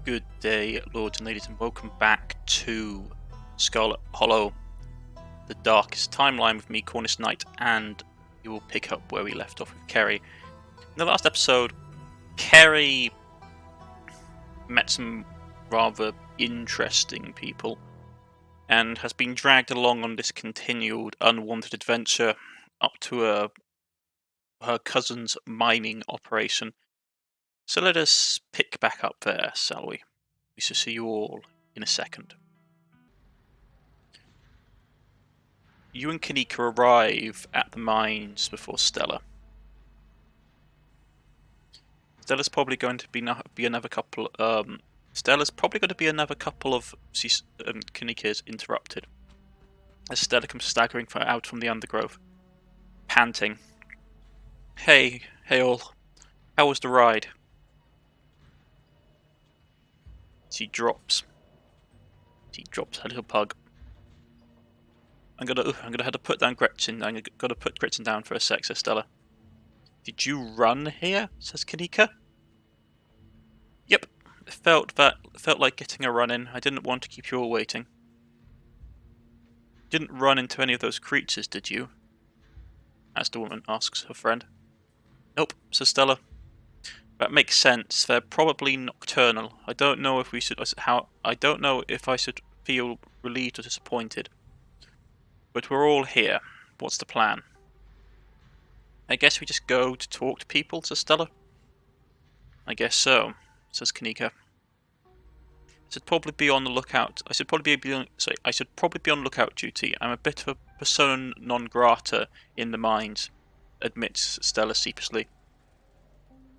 Good day, lords and ladies, and welcome back to Scarlet Hollow, the darkest timeline with me, Cornish-knight, and we will pick up where we left off with Kerry. In the last episode, Kerry met some rather interesting people and has been dragged along on this continued unwanted adventure up to her cousin's mining operation. So let us pick back up there, shall we? We shall see you all in a second. You and Kanika arrive at the mines before Stella. Stella's probably going to be another couple. Stella's probably going to be another couple of. Kanika is interrupted as Stella comes staggering out from the undergrowth, panting. Hey all, how was the ride? She drops her little pug. I'm gonna have to put down Gretchen. I'm gonna put Gretchen down for a sec, says Stella. Did you run here? Says Kanika. Yep. It felt like getting a run in. I didn't want to keep you all waiting. Didn't run into any of those creatures, did you? As the woman asks her friend. Nope, says Stella. That makes sense. They're probably nocturnal. I don't know if I should feel relieved or disappointed. But we're all here. What's the plan? I guess we just go to talk to people, says Stella. I guess so, says Kanika. I should probably be on lookout duty. I'm a bit of a persona non grata in the mines, admits Stella sheepishly.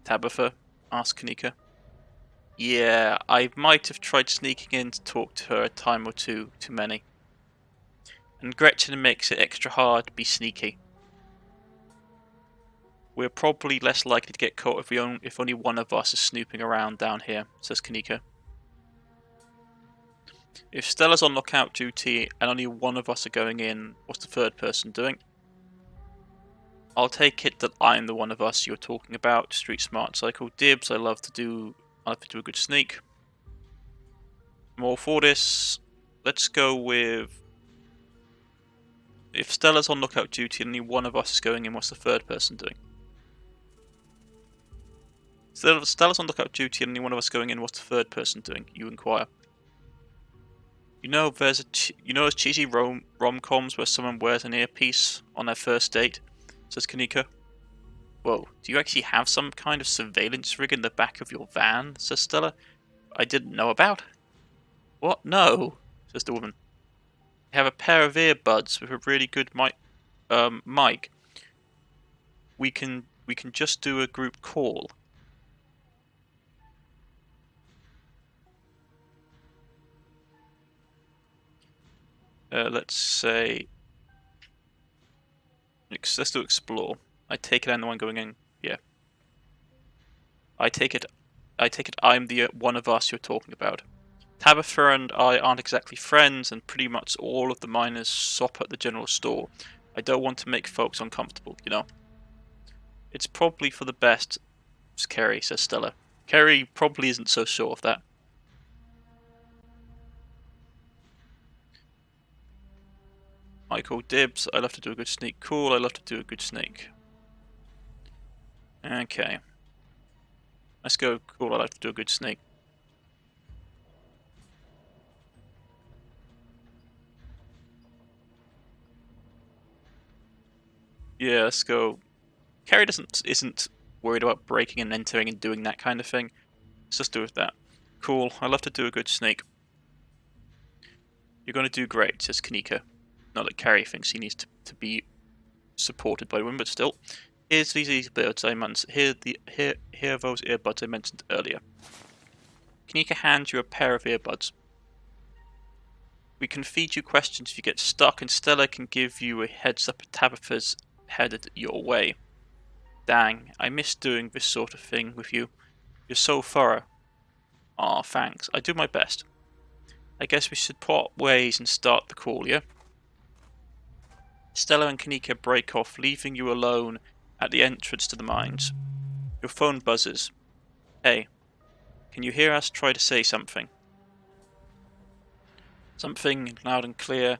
Tabitha? Asked Kanika. Yeah, I might have tried sneaking in to talk to her a time or two too many. And Gretchen makes it extra hard to be sneaky. We're probably less likely to get caught if only one of us is snooping around down here, says Kanika. If Stella's on lookout duty and only one of us are going in, what's the third person doing? I'll take it that I'm the one of us you're talking about. Street smart cycle dibs. I love to do a good sneak. More for this. Let's go with. If Stella's on lookout duty and only one of us is going in, what's the third person doing? Stella's on lookout duty and only one of us going in, what's the third person doing? You inquire. You know, those cheesy rom-coms where someone wears an earpiece on their first date, says Kanika. Whoa, do you actually have some kind of surveillance rig in the back of your van, says Stella. I didn't know about. What? No, says the woman. I have a pair of earbuds with a really good mic. We can just do a group call. Let's say. Let's do explore. I take it I'm the one going in. Yeah. I take it I'm the one of us you're talking about. Tabitha and I aren't exactly friends, and pretty much all of the miners shop at the general store. I don't want to make folks uncomfortable, you know. It's probably for the best, Kerry, says Stella. Kerry probably isn't so sure of that. Michael dibs. I love to do a good sneak. Cool, I love to do a good sneak. Okay. Let's go. Cool, I like to do a good sneak. Yeah, let's go. Kerry isn't worried about breaking and entering and doing that kind of thing. Let's just do with that. Cool, I love to do a good sneak. You're gonna do great, says Kanika. Not that Kerry thinks he needs to be supported by women, but still. Here's these earbuds I mentioned. Here are those earbuds I mentioned earlier. Kanika hands you a pair of earbuds. We can feed you questions if you get stuck, and Stella can give you a heads up if Tabitha's headed your way. Dang, I miss doing this sort of thing with you. You're so thorough. Aw, thanks. I do my best. I guess we should part ways and start the call, yeah? Stella and Kanika break off, leaving you alone at the entrance to the mines. Your phone buzzes. Hey, Can you hear us? Try to say something. Something loud and clear.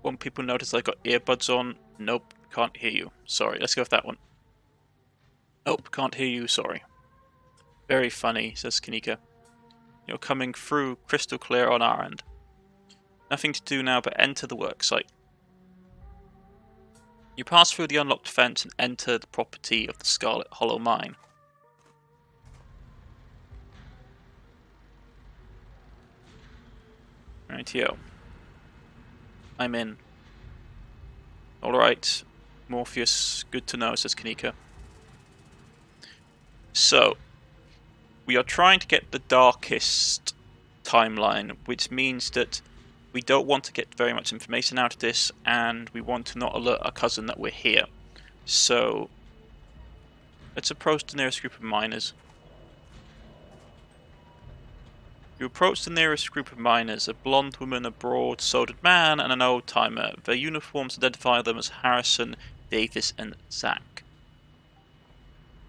Want people notice I got earbuds on? Nope, can't hear you. Sorry, let's go with that one. Nope, can't hear you, sorry. Very funny, says Kanika. You're coming through crystal clear on our end. Nothing to do now but enter the worksite. You pass through the unlocked fence and enter the property of the Scarlet Hollow mine. Rightio. I'm in. Alright. Morpheus, good to know, says Kanika. So, we are trying to get the darkest timeline, which means that we don't want to get very much information out of this, and we want to not alert our cousin that we're here. So, let's approach the nearest group of miners. You approach the nearest group of miners, a blonde woman, a broad-shouldered man, and an old-timer. Their uniforms identify them as Harrison, Davis, and Zach.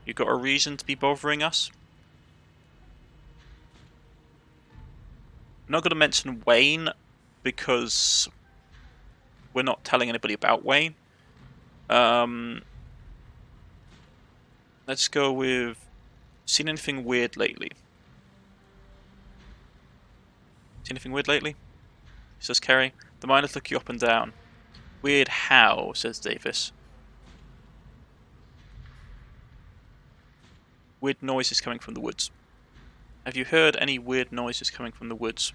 You got a reason to be bothering us? I'm not going to mention Wayne, because we're not telling anybody about Wayne. Let's go with... Seen anything weird lately? Seen anything weird lately? Says Kerry. The miners look you up and down. Weird how, says Davis. Weird noises coming from the woods. Have you heard any weird noises coming from the woods?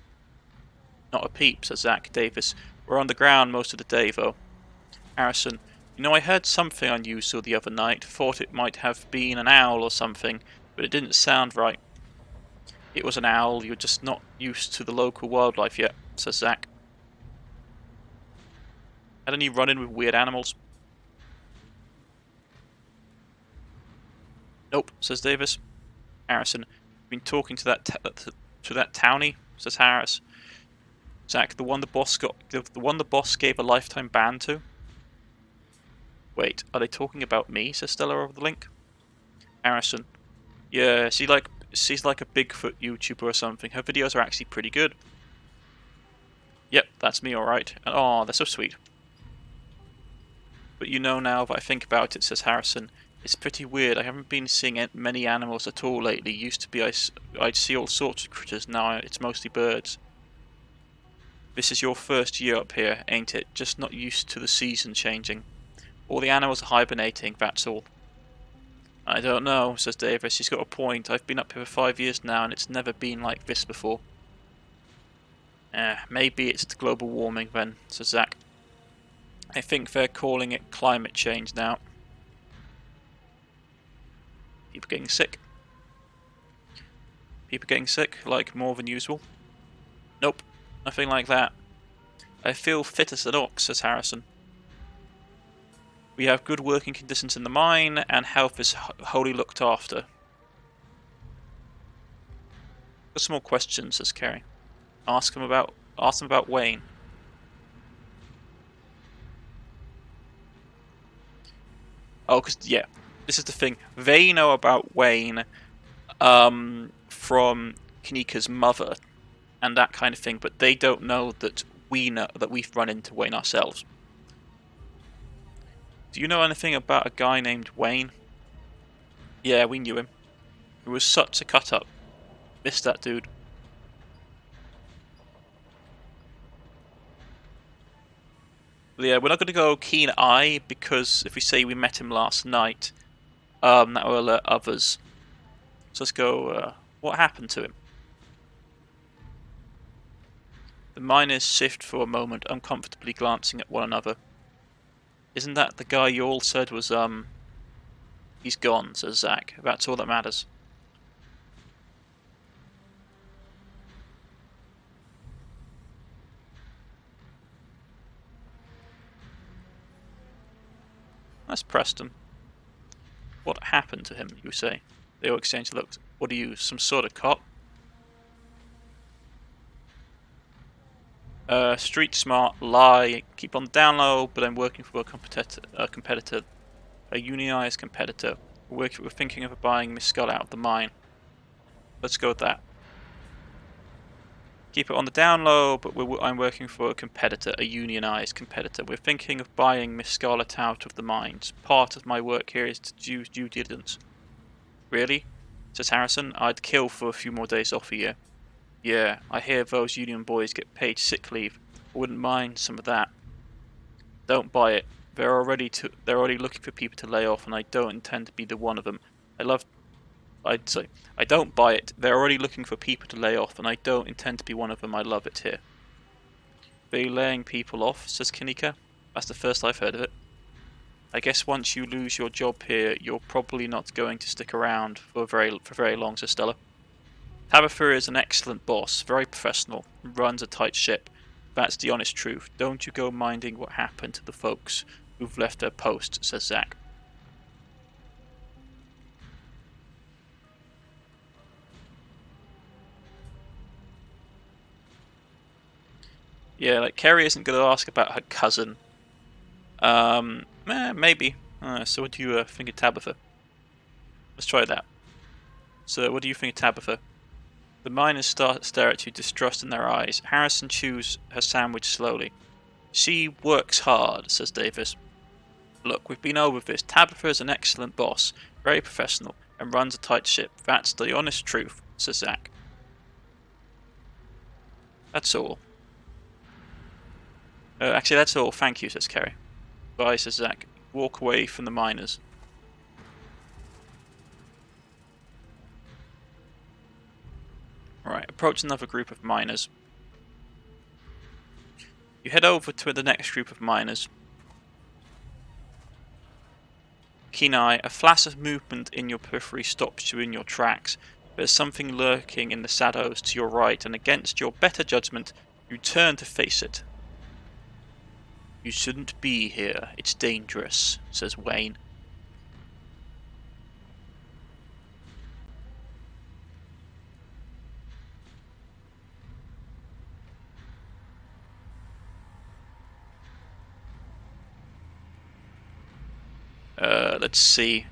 Not a peep, says Zach. Davis. We're on the ground most of the day, though. Harrison. You know, I heard something unusual the other night. Thought it might have been an owl or something, but it didn't sound right. It was an owl. You're just not used to the local wildlife yet, says Zach. Had any run-in with weird animals? Nope, says Davis. Harrison. Been talking to that townie, says Harris. Zach, the one the boss gave a lifetime ban to. Wait, are they talking about me? Says Stella over the link. Harrison. Yeah, she's like a Bigfoot YouTuber or something. Her videos are actually pretty good. Yep, that's me, alright. And oh, they're so sweet. But you know, now that I think about it, says Harrison, it's pretty weird. I haven't been seeing many animals at all lately. Used to be I'd see all sorts of critters. Now it's mostly birds. This is your first year up here, ain't it? Just not used to the season changing. All the animals are hibernating, that's all. I don't know, says Davis. She's got a point. I've been up here for 5 years now, and it's never been like this before. Maybe it's the global warming then, says Zach. I think they're calling it climate change now. People getting sick. People getting sick, like more than usual. Nope, nothing like that. I feel fit as an ox, says Harrison. We have good working conditions in the mine, and health is wholly looked after. Got some more questions, says Kerry. Ask them about Wayne. Oh, because, yeah, this is the thing. They know about Wayne from Kanika's mother and that kind of thing, but they don't know that we know that we've run into Wayne ourselves. Do you know anything about a guy named Wayne? Yeah, we knew him. He was such a cut-up. Missed that dude. Yeah, we're not going to go keen eye, because if we say we met him last night, that will alert others. So let's go, what happened to him? The miners shift for a moment, uncomfortably glancing at one another. Isn't that the guy you all said was, he's gone, says Zach. That's all that matters. That's Preston. What happened to him, you say? They all exchange looks. What are you, some sort of cop? Street smart, lie, keep on the down low, but I'm working for a competitor, a unionized competitor. We're thinking of buying Miss Skull out of the mine. Let's go with that. Keep it on the down low, but I'm working for a competitor, a unionized competitor. We're thinking of buying Miss Scarlet out of the mines. Part of my work here is to do due diligence. Really? Says Harrison. I'd kill for a few more days off a year. Yeah, I hear those union boys get paid sick leave. I wouldn't mind some of that. Don't buy it. They're already looking for people to lay off, and I don't intend to be the one of them. I don't buy it. They're already looking for people to lay off, and I don't intend to be one of them. I love it here. They're laying people off, says Kanika. That's the first I've heard of it. I guess once you lose your job here, you're probably not going to stick around for very long, says Stella. Tabitha is an excellent boss, very professional, and runs a tight ship. That's the honest truth. Don't you go minding what happened to the folks who've left their posts, says Zach. Yeah, like Kerry isn't going to ask about her cousin. Maybe. So what do you think of Tabitha? Let's try that. So what do you think of Tabitha? The miners stare at you, distrust in their eyes. Harrison chews her sandwich slowly. She works hard, says Davis. Look, we've been over this. Tabitha is an excellent boss, very professional, and runs a tight ship. That's the honest truth, says Zach. That's all. Actually, that's all. Thank you, says Kerry. Bye, says Zach. Walk away from the miners. Right, approach another group of miners. You head over to the next group of miners. Keen eye, a flash of movement in your periphery stops you in your tracks. There's something lurking in the shadows to your right, and against your better judgment, you turn to face it. You shouldn't be here. It's dangerous, says Wayne. Let's see.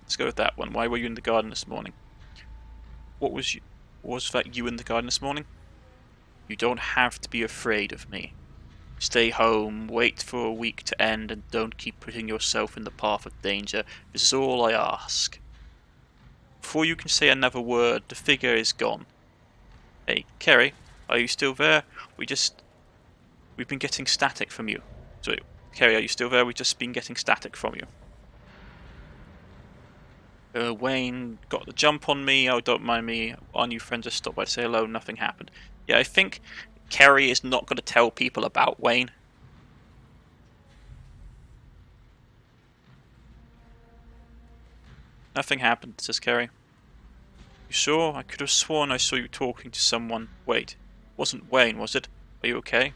Let's go with that one. Why were you in the garden this morning? Was that you in the garden this morning? You don't have to be afraid of me. Stay home, wait for a week to end, and don't keep putting yourself in the path of danger. This is all I ask. Before you can say another word, the figure is gone. Hey, Kerry, are you still there? We've been getting static from you. So, Kerry, are you still there? We've just been getting static from you. Wayne got the jump on me. Oh, don't mind me. Our new friend just stopped by to say hello. Nothing happened. Yeah, I think Kerry is not going to tell people about Wayne. Nothing happened, says Kerry. You sure? I could have sworn I saw you talking to someone. Wait, wasn't Wayne, was it? Are you okay?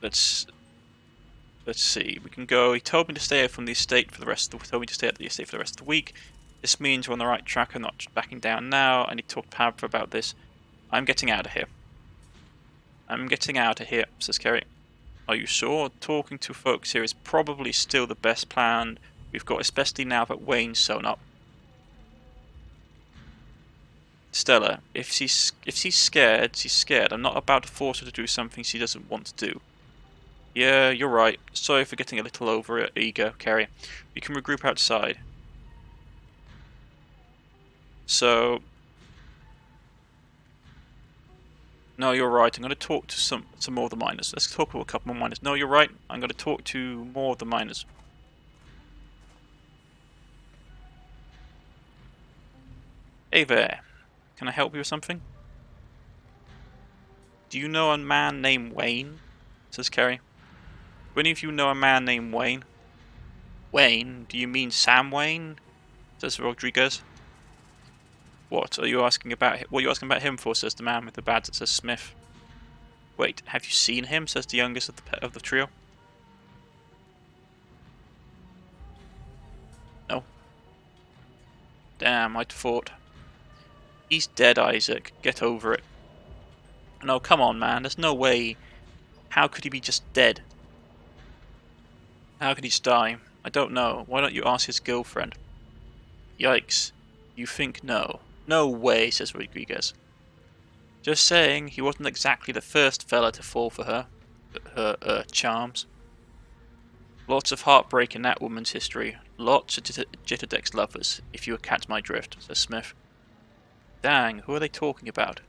Let's see. We can go. He told me to stay from the estate for the rest of the. Told me to stay at the estate for the rest of the week. This means we're on the right track. I'm not backing down now. I need to talk to Pab about this. I'm getting out of here. I'm getting out of here, says Kerry. Are you sure? Talking to folks here is probably still the best plan we've got, especially now that Wayne's sewn up. Stella, if she's scared, she's scared. I'm not about to force her to do something she doesn't want to do. Yeah, you're right. Sorry for getting a little eager, Kerry. We can regroup outside. So... No, you're right. I'm going to talk to some more of the miners. Let's talk to a couple more miners. No, you're right. I'm going to talk to more of the miners. Hey there. Can I help you with something? Do you know a man named Wayne? Says Kerry. Do any of you know a man named Wayne? Wayne? Do you mean Sam Wayne? Says Rodriguez. What are you asking about? What are you asking about him for? Says the man with the badge that says Smith. Wait, have you seen him? Says the youngest of the trio. No. Damn, I'd thought. He's dead, Isaac. Get over it. No, come on, man. There's no way. How could he be just dead? How could he just die? I don't know. Why don't you ask his girlfriend? Yikes. You think no? No way, says Rodriguez. Just saying, he wasn't exactly the first fella to fall for her charms. Lots of heartbreak in that woman's history. Lots of Jitterdeck's lovers, if you catch my drift, says Smith. Dang, who are they talking about?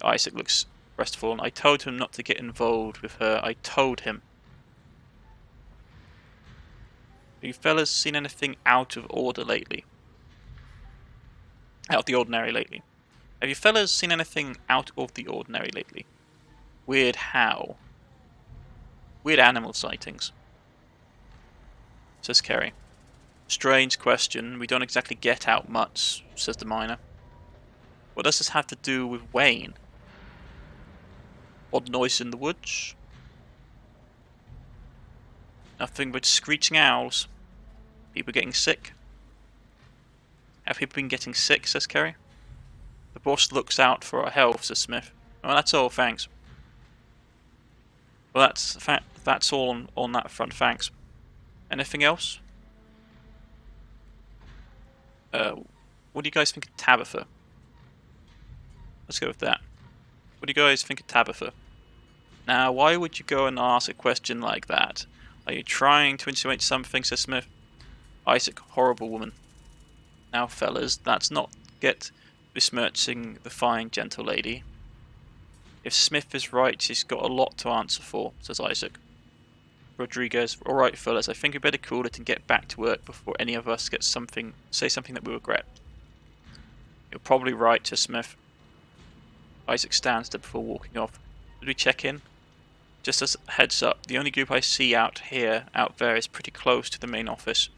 Isaac looks crestfallen. I told him not to get involved with her. I told him. Have you fellas seen anything out of order lately? Out of the ordinary lately? Have you fellas seen anything out of the ordinary lately? Weird how? Weird animal sightings, says Kerry. Strange question. We don't exactly get out much, says the miner. What does this have to do with Wayne? Odd noise in the woods? Nothing but screeching owls. People getting sick. Have people been getting sick, says Kerry. The boss looks out for our health, says Smith. Well, that's all, thanks. Well, that's all on that front, thanks. Anything else? What do you guys think of Tabitha? Let's go with that. What do you guys think of Tabitha? Now, why would you go and ask a question like that? Are you trying to insinuate something, says Smith? Isaac, horrible woman. Now, fellas, let's not get besmirching the fine, gentle lady. If Smith is right, she's got a lot to answer for, says Isaac. Rodriguez, alright, fellas, I think we better cool it and get back to work before any of us say something that we regret. You're probably right, says Smith. Isaac stands there before walking off. Did we check in? Just as a heads up, the only group I see out there is pretty close to the main office.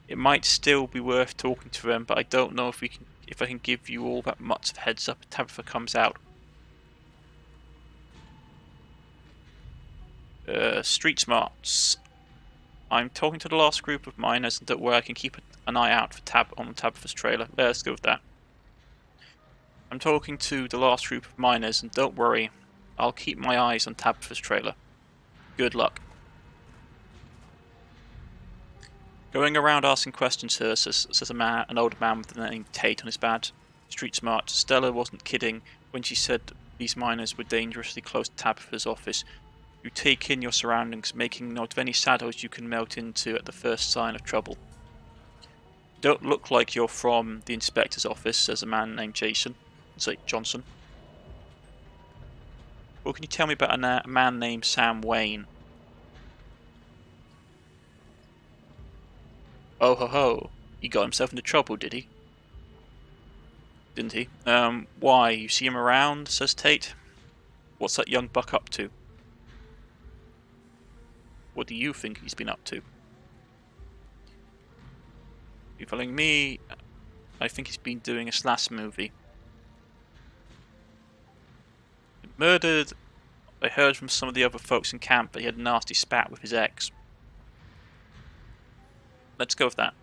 It might still be worth talking to them, but I don't know if I can give you all that much of a heads up if Tabitha comes out. Street smarts. I'm talking to the last group of miners, and don't worry, I can keep an eye out for on Tabitha's trailer. Let's go with that. I'm talking to the last group of miners, and don't worry, I'll keep my eyes on Tabitha's trailer. Good luck. Going around asking questions, sir, says an older man with the name Tate on his badge. Street smart. Stella wasn't kidding when she said these miners were dangerously close to Tabitha's office. You take in your surroundings, making note of any shadows you can melt into at the first sign of trouble. You don't look like you're from the inspector's office, says a man named Johnson. Well, can you tell me about a man named Sam Wayne? Oh ho ho, he got himself into trouble, did he? Didn't he? Why, you see him around, says Tate. What's that young buck up to? What do you think he's been up to? You following me? I think he's been doing a slash movie. Murdered. I heard from some of the other folks in camp that he had a nasty spat with his ex. Let's go with that.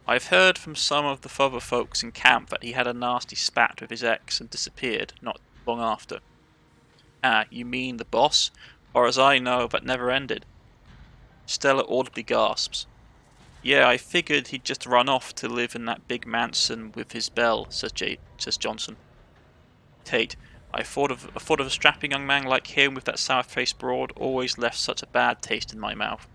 I've heard from some of the other folks in camp that he had a nasty spat with his ex and disappeared not long after. Ah, you mean the boss? Or as I know, that never ended. Stella audibly gasps. Yeah, I figured he'd just run off to live in that big mansion with his belle, says Johnson. Tate, I thought of a strapping young man like him with that sour-faced broad always left such a bad taste in my mouth.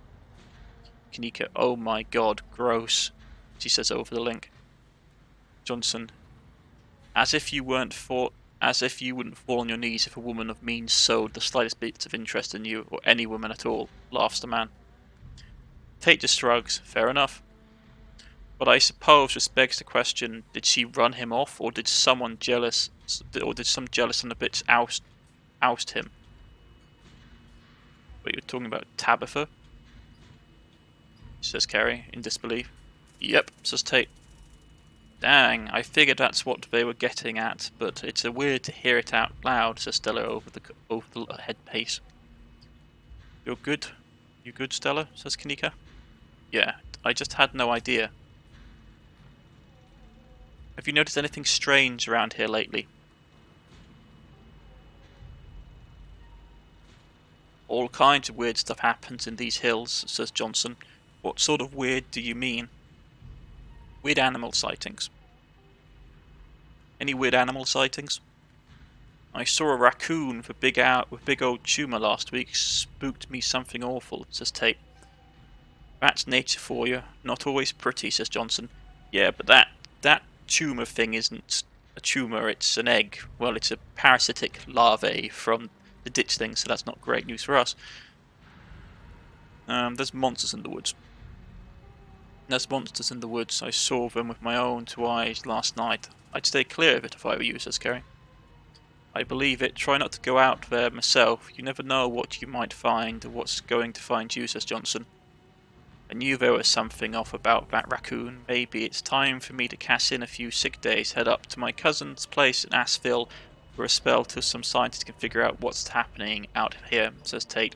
Kanika, oh my god, gross, she says over the link. Johnson, as if you wouldn't fall on your knees if a woman of means showed the slightest bit of interest in you, or any woman at all, laughs the man. Tate just shrugs, fair enough. But I suppose this begs the question, did she run him off, or did some jealous son of a bitch oust him? Wait, you're talking about Tabitha? Says Carrie, in disbelief. Yep, says Tate. Dang, I figured that's what they were getting at, but it's weird to hear it out loud, says Stella over the head pace. You're good? You good, Stella? Says Kanika. Yeah, I just had no idea. Have you noticed anything strange around here lately? All kinds of weird stuff happens in these hills, says Johnson. What sort of weird do you mean? Weird animal sightings. Any weird animal sightings? I saw a raccoon with a big old tumour last week. Spooked me something awful, says Tate. That's nature for you. Not always pretty, says Johnson. Yeah, but that tumour thing isn't a tumour, it's an egg. Well, it's a parasitic larvae from the ditch thing, so that's not great news for us. There's monsters in the woods. There's monsters in the woods. I saw them with my own 2 eyes last night. I'd stay clear of it if I were you, says Kerry. I believe it. Try not to go out there myself. You never know what you might find or what's going to find you, says Johnson. I knew there was something off about that raccoon. Maybe it's time for me to cash in a few sick days, head up to my cousin's place in Asheville for a spell till some scientists can figure out what's happening out here, says Tate.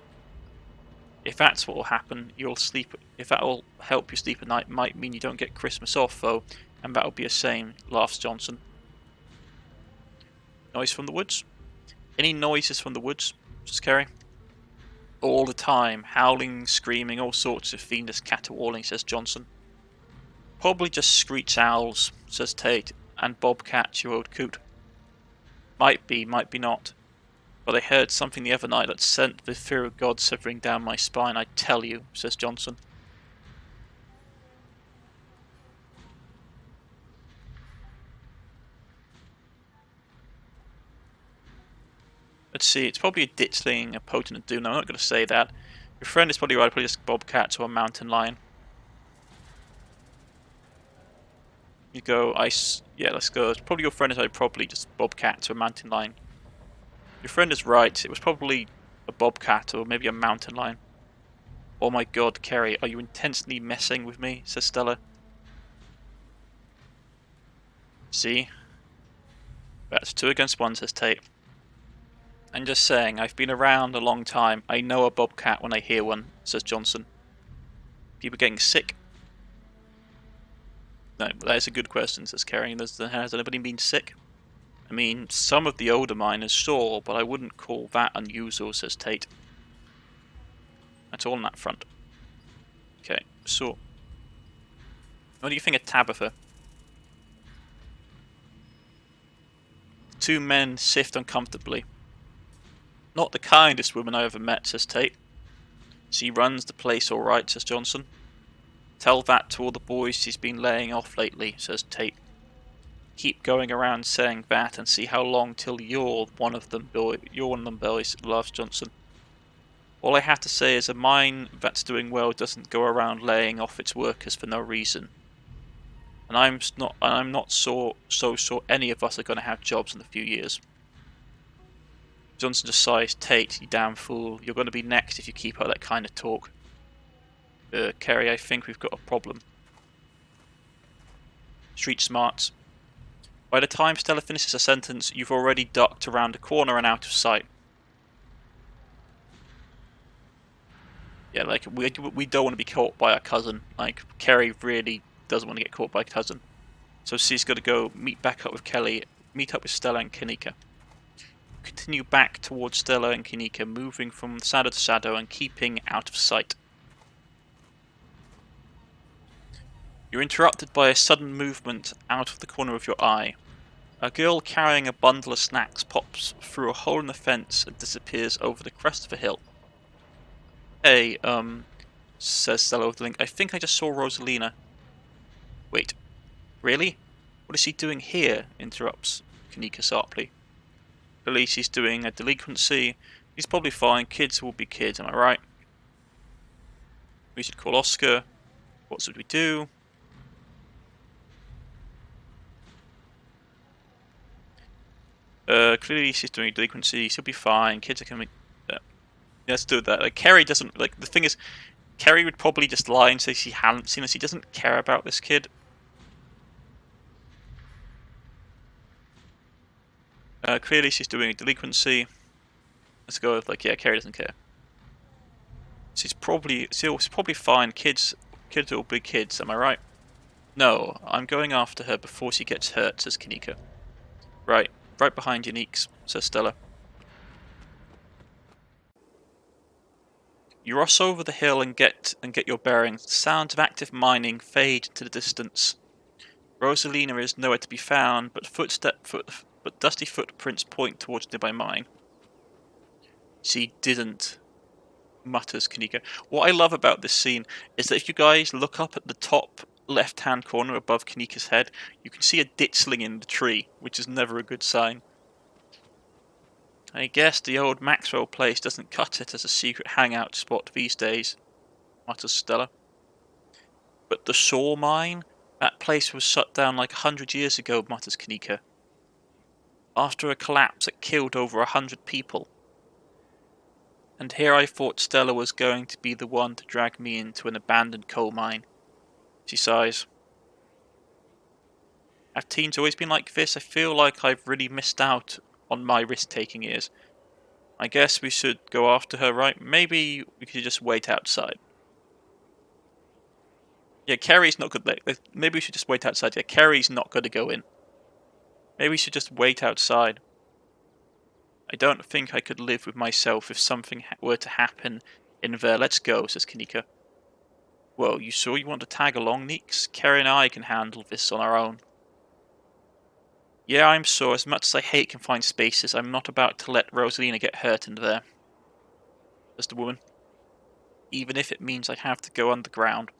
If that's what will happen, you'll sleep. If that'll help you sleep at night, might mean you don't get Christmas off, though, and that'll be a shame, laughs Johnson. Noise from the woods? Any noises from the woods? Says Kerry. All the time, howling, screaming, all sorts of fiendish caterwauling, says Johnson. Probably just screech owls, says Tate, and bobcats, you old coot. Might be not. But I heard something the other night that sent the fear of God shivering down my spine, I tell you, says Johnson. Let's see, it's probably a ditchling, a potent, a doom. I'm not going to say that. Your friend is probably right, probably just bobcat or a mountain lion. You go, yeah, let's go. It's probably your friend is right, probably just bobcat or a mountain lion. Your friend is right, it was probably a bobcat or maybe a mountain lion. Oh my god, Kerry, are you intensely messing with me? Says Stella. See? That's 2 against 1, says Tate. I'm just saying, I've been around a long time. I know a bobcat when I hear one, says Johnson. People getting sick? No, that is a good question, says Kerry. Has anybody been sick? I mean, some of the older miners sure, but I wouldn't call that unusual, says Tate. That's all on that front. Okay, so what do you think of Tabitha? 2 men sift uncomfortably. Not the kindest woman I ever met, says Tate. She runs the place all right, says Johnson. Tell that to all the boys she's been laying off lately, says Tate. Keep going around saying that and see how long till you're one of them boys, laughs Johnson. All I have to say is a mine that's doing well doesn't go around laying off its workers for no reason. And I'm not so sure any of us are going to have jobs in a few years. Johnson just sighs. Tate, you damn fool. You're going to be next if you keep up that kind of talk. Kerry, I think we've got a problem. Street smarts. By the time Stella finishes a sentence, you've already ducked around a corner and out of sight. Yeah, like, we don't want to be caught by our cousin. Like, Kerry really doesn't want to get caught by a cousin. So she's got to go meet up with Stella and Kanika. Continue back towards Stella and Kanika, moving from shadow to shadow and keeping out of sight. You're interrupted by a sudden movement out of the corner of your eye. A girl carrying a bundle of snacks pops through a hole in the fence and disappears over the crest of a hill. Hey, says Stella with the link. I think I just saw Rosalina. Wait, really? What is she doing here? Interrupts Kanika sharply. Clearly she's doing a delinquency. He's probably fine. Kids will be kids, am I right? We should call Oscar. What should we do? Clearly she's doing a delinquency. She'll be fine. Kids are coming. Let's do that. Like, Kerry doesn't, like, the thing is, Kerry would probably just lie and say she hadn't seen us. She doesn't care about this kid. Clearly she's doing a delinquency. Let's go with, like, yeah, Kerry doesn't care. She's probably fine. Kids will be kids, am I right? No, I'm going after her before she gets hurt, says Kanika. Right behind you, Neeks, says Stella. You rush over the hill and get your bearings. The sounds of active mining fade into the distance. Rosalina is nowhere to be found, but dusty footprints point towards nearby mine. She didn't, mutters Kanika. What I love about this scene is that if you guys look up at the top left-hand corner above Kanika's head, you can see a ditchling in the tree, which is never a good sign. I guess the old Maxwell place doesn't cut it as a secret hangout spot these days, mutters Stella. But the Shaw mine? That place was shut down like 100 years ago, mutters Kanika. After a collapse that killed over 100 people. And here I thought Stella was going to be the one to drag me into an abandoned coal mine. She sighs. Have teens always been like this? I feel like I've really missed out on my risk-taking years. I guess we should go after her, right? Maybe we could just wait outside. Yeah, Kerry's not good. Maybe we should just wait outside. Yeah, Kerry's not going to go in. Maybe we should just wait outside. I don't think I could live with myself if something were to happen in there. Let's go, says Kanika. Well, you sure you want to tag along, Neeks? Kerry and I can handle this on our own. Yeah, I'm sure. As much as I hate confined spaces, I'm not about to let Rosalina get hurt in there, says the woman. Even if it means I have to go underground.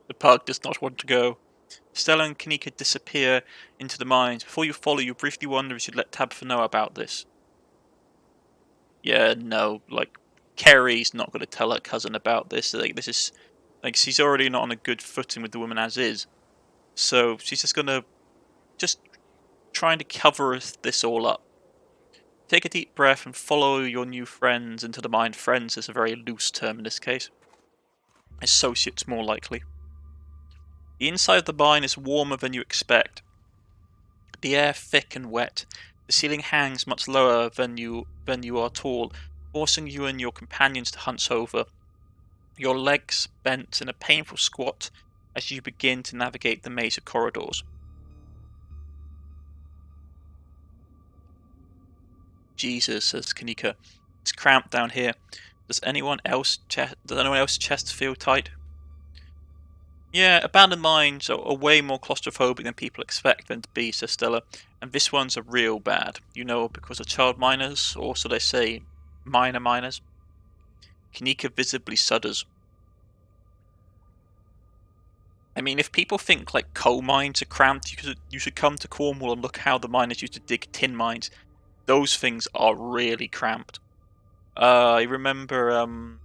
The pug does not want to go. Stella and Kanika disappear into the mines. Before you follow, you briefly wonder if you'd let Tabitha know about this. Yeah, no, Kerry's not going to tell her cousin about this. She's already not on a good footing with the woman as is. So she's just trying to cover this all up. Take a deep breath and follow your new friends into the mine. Friends is a very loose term in this case. Associates more likely. The inside of the mine is warmer than you expect. The air thick and wet. The ceiling hangs much lower than you are tall, forcing you and your companions to hunch over. Your legs bent in a painful squat as you begin to navigate the maze of corridors. Jesus, says Kanika. It's cramped down here. Does anyone else's chest feel tight? Yeah, abandoned mines are way more claustrophobic than people expect them to be, says Stella. And this one's a real bad. You know, because of child miners, or so they say, miners. Kanika visibly shudders. I mean, if people think coal mines are cramped, you should come to Cornwall and look how the miners used to dig tin mines. Those things are really cramped. I remember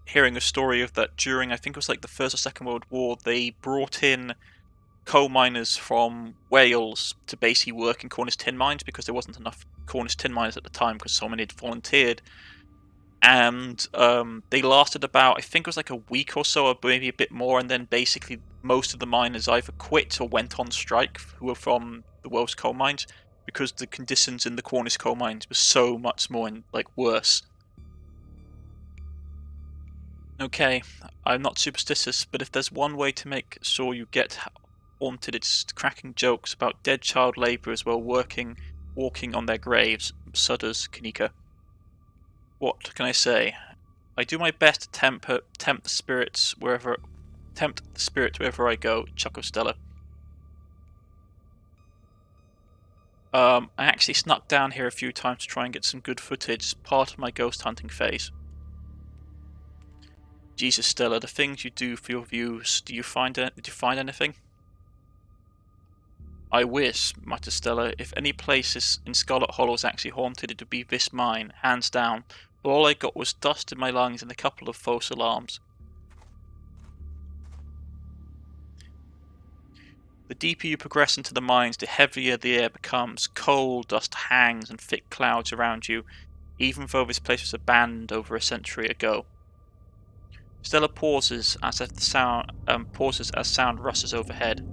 hearing a story of that during, I think it was the First or Second World War. They brought in coal miners from Wales to basically work in Cornish tin mines because there wasn't enough Cornish tin miners at the time because so many had volunteered. And they lasted about, I think it was a week or so, or maybe a bit more, and then basically most of the miners either quit or went on strike who were from the Welsh coal mines because the conditions in the Cornish coal mines were so much more worse. Okay, I'm not superstitious, but if there's one way to make sure you get haunted, it's cracking jokes about dead child labourers while walking on their graves, shudders Kanika. What can I say? I do my best to tempt the spirits wherever I go, chuckles Stella. I actually snuck down here a few times to try and get some good footage, part of my ghost hunting phase. Jesus, Stella, the things you do for your views, did you find anything? I wish, mutters Stella. If any place in Scarlet Hollow is actually haunted, it would be this mine, hands down. But all I got was dust in my lungs and a couple of false alarms. The deeper you progress into the mines, the heavier the air becomes. Coal dust hangs and thick clouds around you, even though this place was abandoned over a century ago. Stella pauses as sound rushes overhead.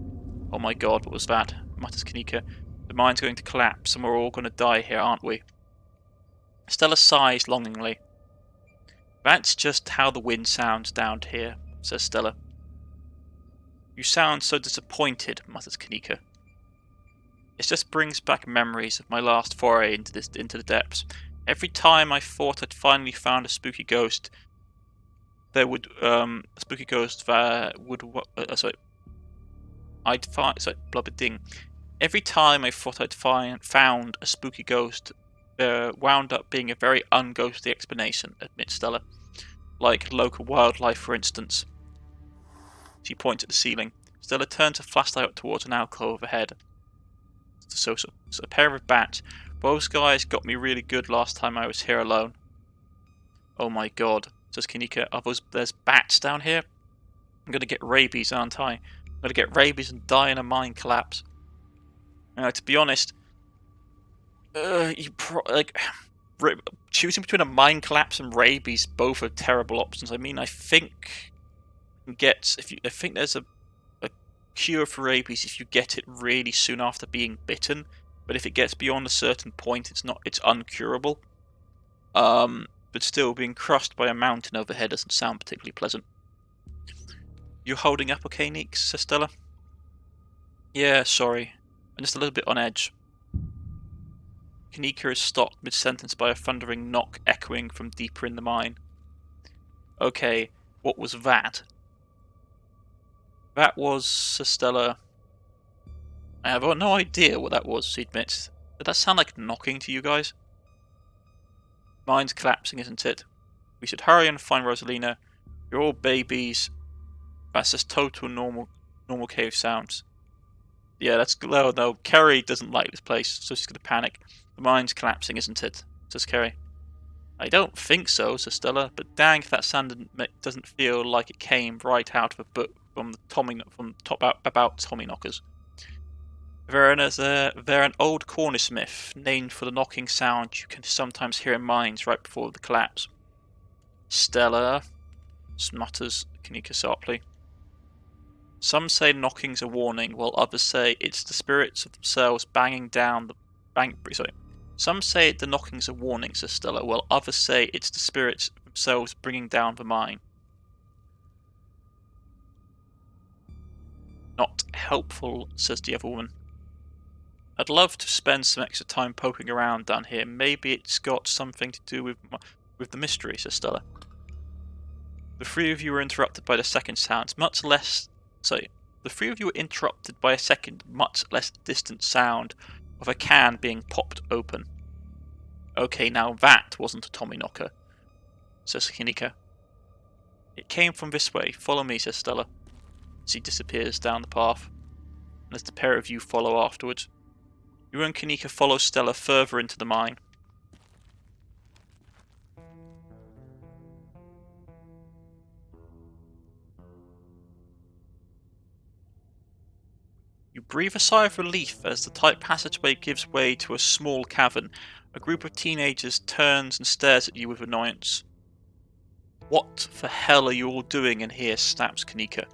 Oh my god, what was that? Mutters Kanika. The mine's going to collapse and we're all going to die here, aren't we? Stella sighs longingly. That's just how the wind sounds down here, says Stella. You sound so disappointed, mutters Kanika. It just brings back memories of my last foray into the depths. Every time I thought I'd finally found a spooky ghost, there would blubber ding. Every time I thought I'd found a spooky ghost, wound up being a very unghostly explanation, admits Stella. Like local wildlife, for instance. She points at the ceiling. Stella turns her flashlight towards an alcove overhead. So a pair of bats. Those guys got me really good last time I was here alone. Oh my god, says Kanika. There's bats down here? I'm gonna get rabies, aren't I? I'm gonna get rabies and die in a mine collapse. To be honest, choosing between a mine collapse and rabies, both are terrible options. I mean, I think there's a cure for rabies if you get it really soon after being bitten, but if it gets beyond a certain point, it's uncurable. But still, being crushed by a mountain overhead doesn't sound particularly pleasant. You holding up okay, Neeks? Says Stella. Yeah, sorry. I'm just a little bit on edge. Kanika is stopped mid-sentence by a thundering knock echoing from deeper in the mine. Okay, what was that? That was, says Stella. I have no idea what that was, she admits. Did that sound like knocking to you guys? Mine's collapsing, isn't it? We should hurry and find Rosalina. You're all babies. That's just total normal cave sounds. Yeah, that's no. Kerry doesn't like this place, so she's gonna panic. The mine's collapsing, isn't it? Says Kerry. I don't think so, says Stella. But dang, if that sound doesn't feel like it came right out of a book from about Tommyknockers. They're an old Cornish myth named for the knocking sound you can sometimes hear in mines right before the collapse. Stella, smutters Kanika sharply. Some say knocking's a warning, while others say it's the spirits of themselves banging down the Some say the knocking's a warning, says Stella, while others say it's the spirits themselves bringing down the mine. Not helpful, says the other woman. I'd love to spend some extra time poking around down here. Maybe it's got something to do with the mystery, says Stella. The three of you were interrupted by the second sounds, the three of you were interrupted by a second, much less distant sound of a can being popped open. Okay, now that wasn't a Tommyknocker, says Kanika. It came from this way. Follow me, says Stella. She disappears down the path, and as the pair of you follow afterwards. You and Kanika follow Stella further into the mine. You breathe a sigh of relief as the tight passageway gives way to a small cavern. A group of teenagers turns and stares at you with annoyance. What the hell are you all doing in here? Snaps Kanika.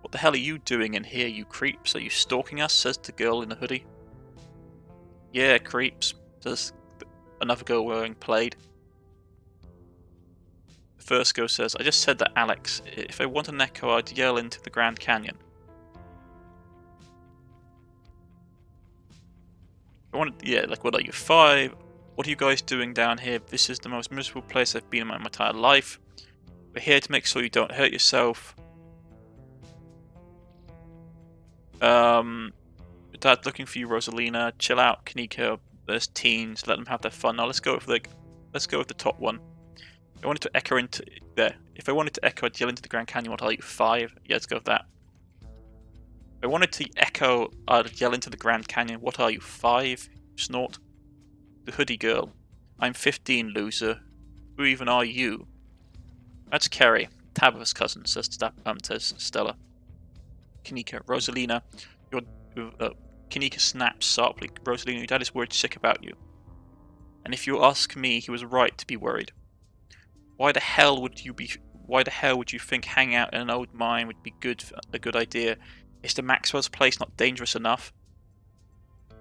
What the hell are you doing in here, you creeps? Are you stalking us? Says the girl in the hoodie. Yeah, creeps, says another girl wearing plaid. The first girl says, I just said that, Alex. If I want an echo, I'd yell into the Grand Canyon. What are you, 5? What are you guys doing down here? This is the most miserable place I've been in my entire life. We're here to make sure you don't hurt yourself. Dad's looking for you, Rosalina. Chill out, Kanika. There's teens. Let them have their fun. Now let's go with the top one. If I wanted to echo, I'd yell into the Grand Canyon. What are you, 5? Yeah, let's go with that. If I wanted to echo, I'd yell into the Grand Canyon. What are you, 5? Snort. The hoodie girl. I'm 15, loser. Who even are you? That's Kerry, Tabitha's cousin, says Stella. Kanika, Rosalina, Kanika snaps sharply. Rosalina, your dad is worried sick about you. And if you ask me, he was right to be worried. Why the hell would you think hanging out in an old mine would be a good idea? Is the Maxwell's place not dangerous enough?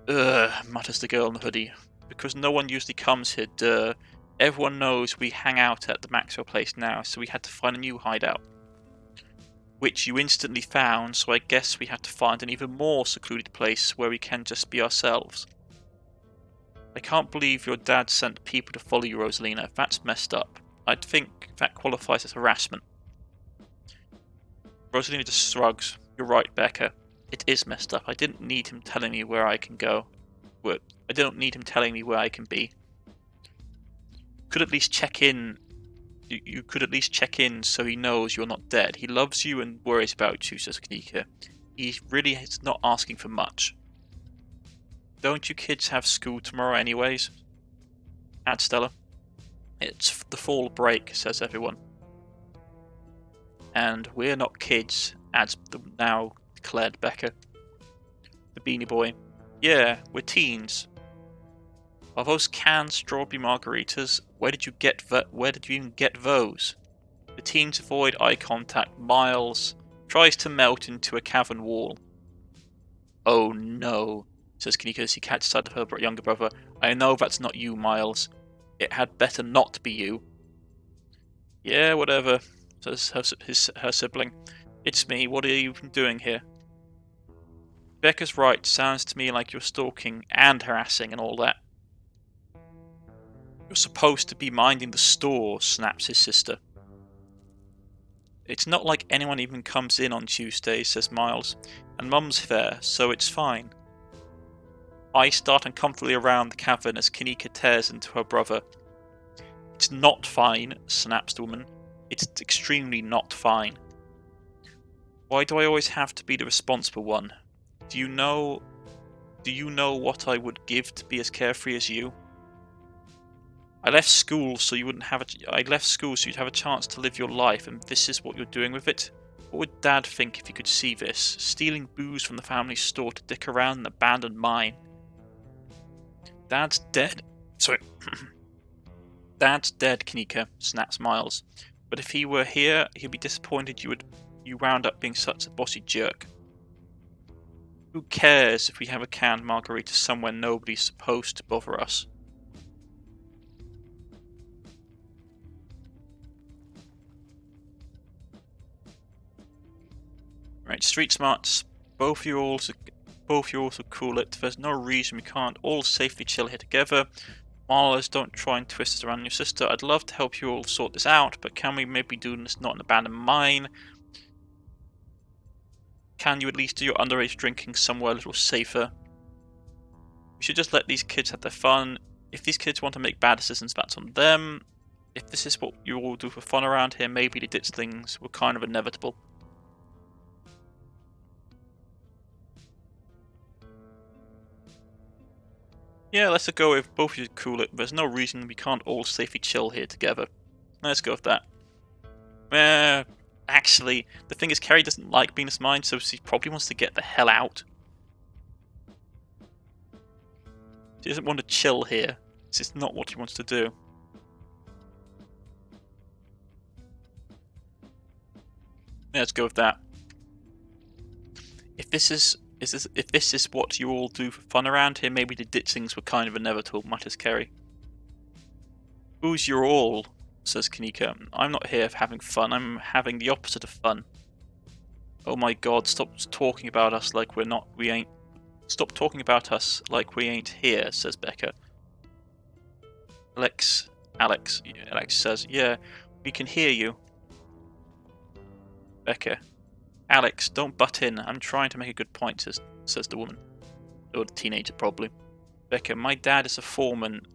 Ugh, mutters the girl in the hoodie. Because no one usually comes here, duh. Everyone knows we hang out at the Maxwell place now, so we had to find a new hideout. which you instantly found, so I guess we have to find an even more secluded place where we can just be ourselves. I can't believe your dad sent people to follow you, Rosalina. That's messed up. I'd think that qualifies as harassment. Rosalina just shrugs. You're right, Becca. It is messed up. I didn't need him telling me where I can go. I don't need him telling me where I can be. Could at least check in. You could at least check in so he knows you're not dead. He loves you and worries about you, says Kanika. He really is not asking for much. Don't you kids have school tomorrow anyways? Adds Stella. It's the fall break, says everyone. And we're not kids, adds the now declared Becca. The Beanie Boy. Yeah, we're teens. Are those canned strawberry margaritas? Where did you even get those? The teens avoid eye contact. Miles tries to melt into a cavern wall. Oh no, says Kanika as he catches sight of her younger brother. I know that's not you, Miles. It had better not be you. Yeah, whatever, says her sibling. It's me. What are you doing here? Becca's right. Sounds to me like you're stalking and harassing and all that. You're supposed to be minding the store, snaps his sister. It's not like anyone even comes in on Tuesdays, says Miles, and Mum's there, so it's fine. I start uncomfortably around the cavern as Kanika tears into her brother. It's not fine, snaps the woman. It's extremely not fine. Why do I always have to be the responsible one? Do you know what I would give to be as carefree as you? I left school so you'd have a chance to live your life, and this is what you're doing with it? What would Dad think if he could see this? Stealing booze from the family store to dick around an abandoned mine. Dad's dead. Sorry. Dad's dead, Kanika, snaps Miles. But if he were here, he'd be disappointed you wound up being such a bossy jerk. Who cares if we have a canned margarita somewhere nobody's supposed to bother us? Right, street smarts. Both you also cool it. There's no reason we can't all safely chill here together. Marlows, don't try and twist us around your sister. I'd love to help you all sort this out, but can we maybe do this not in an abandoned mine? Can you at least do your underage drinking somewhere a little safer? We should just let these kids have their fun. If these kids want to make bad decisions, that's on them. If this is what you all do for fun around here, maybe the ditch things were kind of inevitable. Yeah, let's go with both of you cool it. There's no reason we can't all safely chill here together. Let's go with that. Actually, the thing is, Kerry doesn't like being this mine, so she probably wants to get the hell out. She doesn't want to chill here. This is not what she wants to do. Yeah, let's go with that. If this is what you all do for fun around here, maybe the ditchings were kind of inevitable, mutters Kerry. Who's your all? Says Kanika. I'm not here for having fun, I'm having the opposite of fun. Oh my god, stop talking about us like Stop talking about us like we ain't here, says Becca. Alex says, yeah, we can hear you. Becca. Alex, don't butt in. I'm trying to make a good point, says the woman. Or the teenager, probably. Becca, my dad is a foreman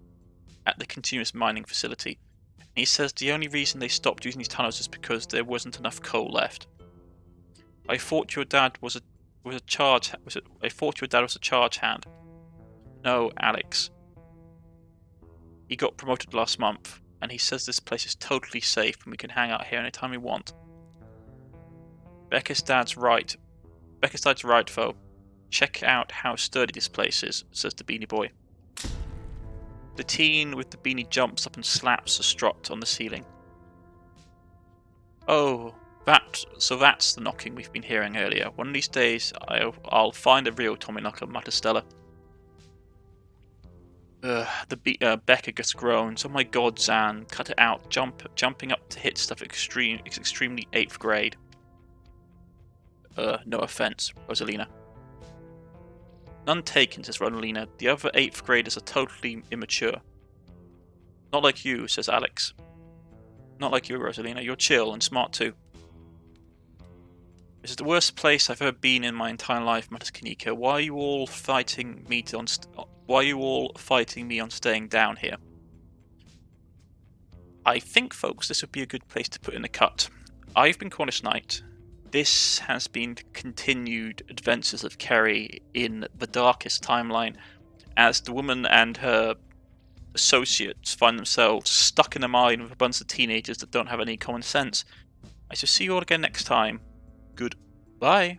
at the continuous mining facility. And he says the only reason they stopped using these tunnels is because there wasn't enough coal left. I thought your dad was a charge hand. No, Alex. He got promoted last month, and he says this place is totally safe and we can hang out here anytime we want. Becca's dad's right, though. Check out how sturdy this place is, says the Beanie Boy. The teen with the beanie jumps up and slaps the strut on the ceiling. Oh, so that's the knocking we've been hearing earlier. One of these days, I'll find a real Tommyknocker, mutters Stella. Becca just groans. Oh my god, Zan, cut it out. Jumping up to hit stuff extremely 8th grade. No offense, Rosalina. None taken, says Rosalina. The other 8th graders are totally immature. Not like you, says Alex. Not like you, Rosalina. You're chill and smart too. This is the worst place I've ever been in my entire life, mutters Kaneko. Why are you all fighting me on staying down here? I think, folks, this would be a good place to put in the cut. I've been Cornish-knight. This has been the continued adventures of Kerry in the darkest timeline, as the woman and her associates find themselves stuck in a mine with a bunch of teenagers that don't have any common sense. I shall see you all again next time. Goodbye.